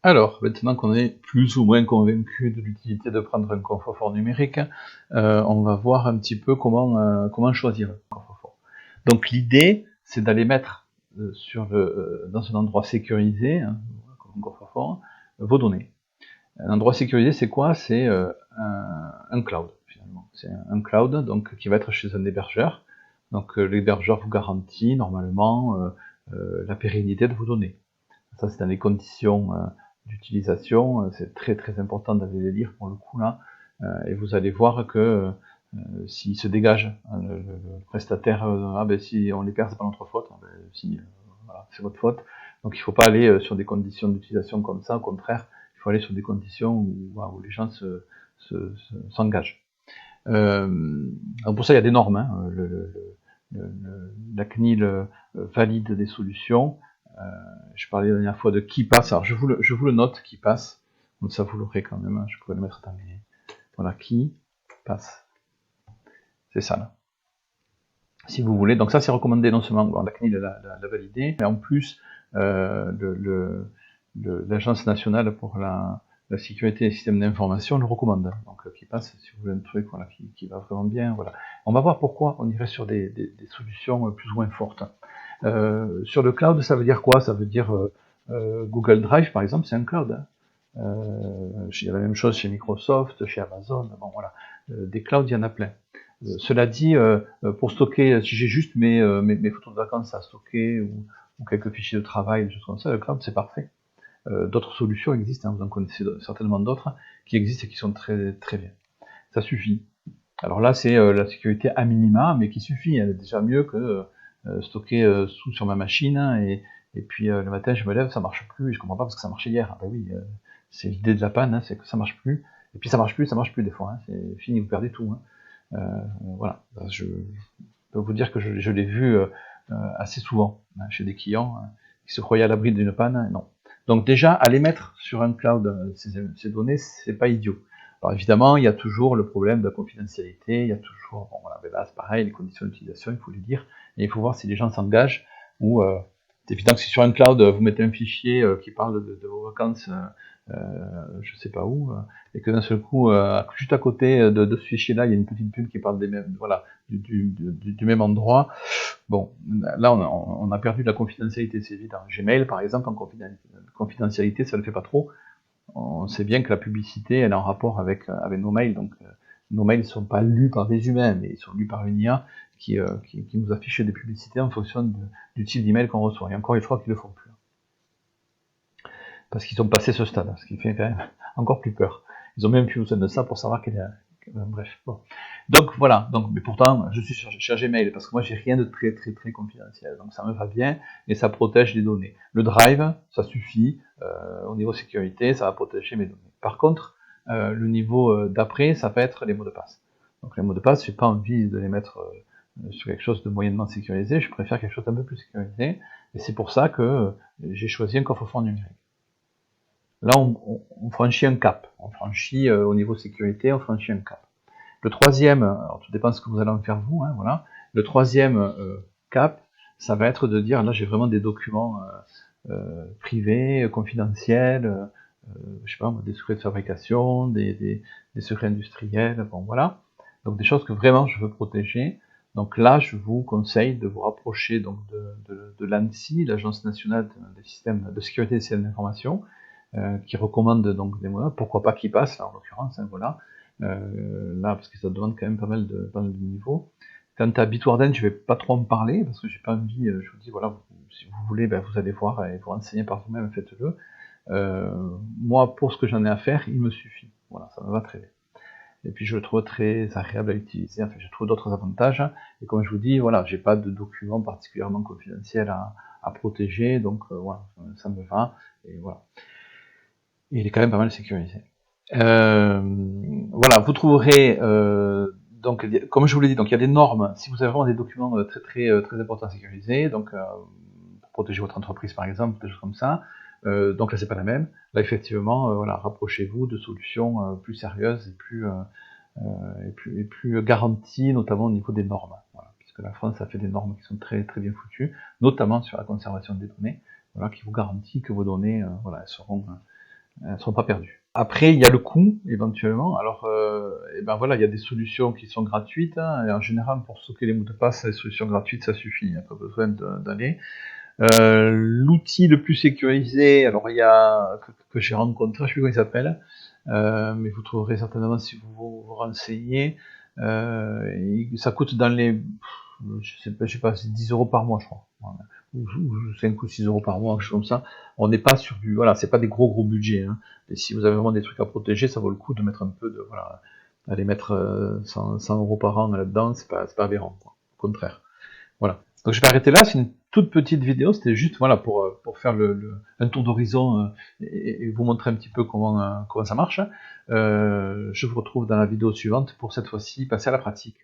Alors, maintenant qu'on est plus ou moins convaincu de l'utilité de prendre un coffre-fort numérique, on va voir un petit peu comment choisir un coffre-fort. Donc l'idée, c'est d'aller mettre dans un endroit sécurisé, hein, comme un coffre-fort, vos données. Un endroit sécurisé, c'est quoi? C'est un cloud, finalement. C'est un cloud donc, qui va être chez un hébergeur. Donc l'hébergeur vous garantit normalement la pérennité de vos données. Ça, c'est dans les conditions d'utilisation. C'est très très important d'aller les lire pour le coup là. Et vous allez voir que s'il se dégage, le prestataire, si on les perd, c'est pas notre faute. Voilà, c'est votre faute. Donc il ne faut pas aller sur des conditions d'utilisation comme ça. Au contraire, il faut aller sur des conditions où les gens s'engagent. Pour ça, il y a des normes. Hein. La CNIL valide des solutions. Je parlais la dernière fois de qui passe. Alors je vous le note, qui passe. Donc ça vous l'aurez quand même. Hein. Je pourrais le mettre dans les... Voilà, qui passe. C'est ça là. Si vous voulez. Donc ça c'est recommandé non seulement la CNIL l'a validé, mais en plus l'Agence nationale pour la sécurité des systèmes d'information le recommande. Donc qui passe, si vous voulez un truc voilà, qui va vraiment bien. Voilà. On va voir pourquoi on irait sur des solutions plus ou moins fortes. Sur le cloud, ça veut dire quoi? Ça veut dire Google Drive, par exemple, c'est un cloud. Hein. Il y a la même chose chez Microsoft, chez Amazon. Bon, voilà. Des clouds, il y en a plein. Cela dit, pour stocker, si j'ai juste mes photos de vacances à stocker ou quelques fichiers de travail, des choses comme ça, le cloud, c'est parfait. D'autres solutions existent, hein, vous en connaissez certainement d'autres qui existent et qui sont très, très bien. Ça suffit. Alors là, c'est la sécurité à minima, mais qui suffit. Elle est déjà mieux que stocker sur ma machine, hein, et puis le matin, je me lève, ça marche plus, et je comprends pas parce que ça marchait hier. Ah ben oui, c'est l'idée de la panne, hein, c'est que ça marche plus, et puis ça marche plus des fois, hein, c'est fini, vous perdez tout. Hein. Voilà, je peux vous dire que je l'ai vu assez souvent hein, chez des clients qui se croyaient à l'abri d'une panne, hein, non. Donc déjà, aller mettre sur un cloud ces données, c'est pas idiot. Alors évidemment, il y a toujours le problème de la confidentialité, il y a toujours, bon voilà, là c'est pareil, les conditions d'utilisation, il faut les dire, et il faut voir si les gens s'engagent, ou c'est évident que si sur un cloud, vous mettez un fichier qui parle de vos vacances, je sais pas où, et que d'un seul coup, juste à côté de ce fichier-là, il y a une petite pub qui parle des mêmes, voilà, du même endroit. Bon, là, on a perdu de la confidentialité, c'est évident. Gmail, par exemple, en confidentialité, ça ne le fait pas trop. On sait bien que la publicité, elle est en rapport avec nos mails, donc nos mails ne sont pas lus par des humains, mais ils sont lus par une IA qui nous affiche des publicités en fonction du type d'email qu'on reçoit. Et encore une fois, qu'ils le font plus. Parce qu'ils ont passé ce stade, ce qui fait quand même encore plus peur. Ils ont même plus besoin de ça pour savoir quel est... Bref, bon. Donc voilà, mais pourtant, je suis sur Gmail, parce que moi, j'ai rien de très très très confidentiel, donc ça me va bien, et ça protège les données. Le Drive, ça suffit, au niveau sécurité, ça va protéger mes données. Par contre, le niveau d'après, ça va être les mots de passe. Donc les mots de passe, j'ai pas envie de les mettre sur quelque chose de moyennement sécurisé, je préfère quelque chose d'un peu plus sécurisé, et c'est pour ça que j'ai choisi un coffre-fort numérique. Là, on franchit un cap. On franchit, au niveau sécurité, on franchit un cap. Le troisième, alors tout dépend de ce que vous allez en faire vous, hein, voilà. Le troisième cap, ça va être de dire, là j'ai vraiment des documents privés, confidentiels, je sais pas, des secrets de fabrication, des secrets industriels, bon voilà. Donc des choses que vraiment je veux protéger. Donc là, je vous conseille de vous rapprocher donc de l'ANSSI, l'Agence nationale des systèmes de sécurité des systèmes d'information, qui recommande donc des mots, pourquoi pas qui passe, là, en l'occurrence, hein, voilà. Là, parce que ça demande quand même pas mal de niveau. Quant à Bitwarden, je vais pas trop en parler, parce que j'ai pas envie, je vous dis, voilà, si vous voulez, ben, vous allez voir et vous renseigner par vous-même, faites-le. Moi, pour ce que j'en ai à faire, il me suffit. Voilà, ça me va très bien. Et puis je le trouve très agréable à utiliser, enfin je trouve d'autres avantages, et comme je vous dis, voilà, j'ai pas de documents particulièrement confidentiels à protéger, donc voilà, ça me va, et voilà. Et il est quand même pas mal sécurisé. Voilà, vous trouverez, donc, comme je vous l'ai dit, donc il y a des normes, si vous avez vraiment des documents très importants à sécuriser, donc pour protéger votre entreprise par exemple, des choses comme ça, donc là c'est pas la même, là effectivement, voilà, rapprochez-vous de solutions plus sérieuses et plus garanties, notamment au niveau des normes, voilà, puisque la France a fait des normes qui sont très bien foutues, notamment sur la conservation des données, voilà, qui vous garantit que vos données, voilà, elles seront elles ne seront pas perdues. Après, il y a le coût, éventuellement. Alors, et ben voilà, il y a des solutions qui sont gratuites, hein, et en général, pour stocker les mots de passe, les solutions gratuites, ça suffit, il n'y a pas besoin d'aller. L'outil le plus sécurisé, alors il y a que j'ai rencontré, je ne sais plus comment il s'appelle, mais vous trouverez certainement si vous vous renseignez. Ça coûte dans les, je sais pas, c'est 10 euros par mois, je crois. Voilà. Ou 5 ou 6 euros par mois, quelque chose comme ça. On n'est pas sur du, voilà, c'est pas des gros budgets, hein. Et si vous avez vraiment des trucs à protéger, ça vaut le coup de mettre un peu de, voilà, aller mettre 100 euros par an là-dedans, c'est pas aberrant, quoi. Au contraire. Voilà. Donc je vais arrêter là, c'est une toute petite vidéo, c'était juste voilà pour faire un tour d'horizon et vous montrer un petit peu comment ça marche. Je vous retrouve dans la vidéo suivante pour cette fois-ci passer à la pratique.